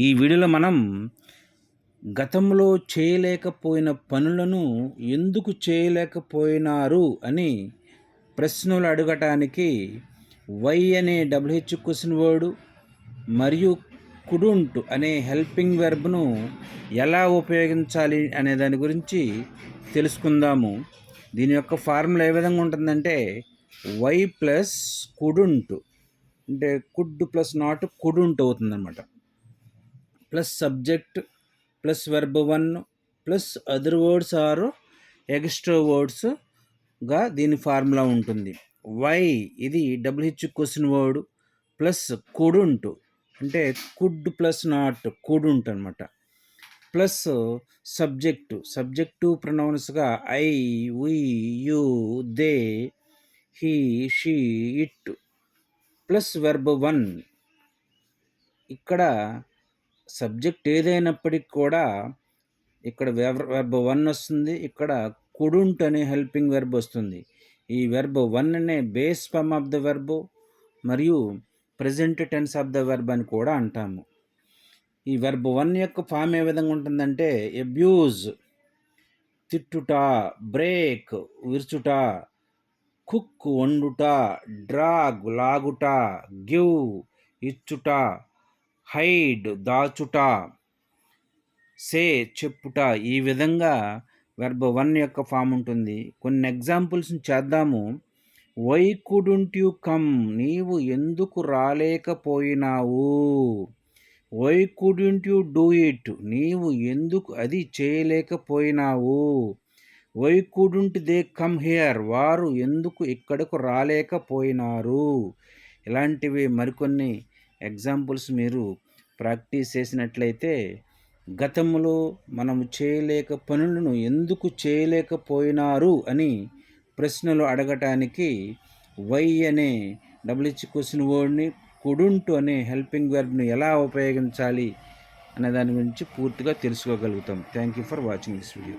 ఈ వీడియోలో మనం గతంలో చేయలేకపోయిన పనులను ఎందుకు చేయలేకపోయినారు అని ప్రశ్నలు అడగటానికి వై అనే డబ్ల్యూహెచ్ క్వశ్చన్ వర్డ్ మరియు కుడుంట్ అనే హెల్పింగ్ వెర్బ్ను ఎలా ఉపయోగించాలి అనే దాని గురించి తెలుసుకుందాము. దీని యొక్క ఫార్ములా ఏ విధంగా ఉంటుందంటే వై ప్లస్ కుడుంట్ అంటే కుడ్ ప్లస్ నాట్ కుడుంట్ అవుతుందన్నమాట. Plus subject plus verb 1 plus other words or extra వర్డ్స్గా దీని ఫార్ములా ఉంటుంది. వై ఇది WH question word plus couldn't అంటే కుడ్ ప్లస్ నాట్ కుడుంట్ అనమాట. ప్లస్ సబ్జెక్టు ప్రొనౌన్స్గా I, we, you, they, he, she, it plus verb 1. ఇక్కడ subject ఏదైనప్పటికి కూడా ఇక్కడ వెర్బ్ 1 వస్తుంది, ఇక్కడ కుడుంట్ అనే హెల్పింగ్ వెర్బ్ వస్తుంది. ఈ వెర్బ్ 1 అనే base form of the verb మరియు present tense of the verb అని కూడా అంటాము. ఈ వెర్బ్ 1 యొక్క ఫామ్ ఏ విధంగా ఉంటుందంటే అబ్యూజ్ తిట్టుట, బ్రేక్ విరుచుట, కుక్ వండుట, డ్రాగ్ లాగుట, గివ్ ఇచ్చుట, హైడ్ దాచుట, సే చెప్పుట. ఈ విధంగా వెర్బ్ 1 యొక్క ఫామ్ ఉంటుంది. కొన్ని ఎగ్జాంపుల్స్ని చేద్దాము. వై కుడుంట్ యు కమ్, నీవు ఎందుకు రాలేకపోయినావు. Why couldn't you do it, నీవు ఎందుకు అది చేయలేకపోయినావు. Why couldn't they come here, వారు ఎందుకు ఇక్కడకు రాలేకపోయినారు. ఇలాంటివి మరికొన్ని ఎగ్జాంపుల్స్ మీరు ప్రాక్టీస్ చేసినట్లయితే గతంలో మనము చేయలేక పనులను ఎందుకు చేయలేకపోయినారు అని ప్రశ్నలు అడగటానికి వై అనే డబ్ల్యూహెచ్ క్వశ్చన్ వర్డ్ని కుడుంట్ అనే హెల్పింగ్ వెర్బ్ని ఎలా ఉపయోగించాలి అనే దాని గురించి పూర్తిగా తెలుసుకోగలుగుతాం. Thank you for watching this video.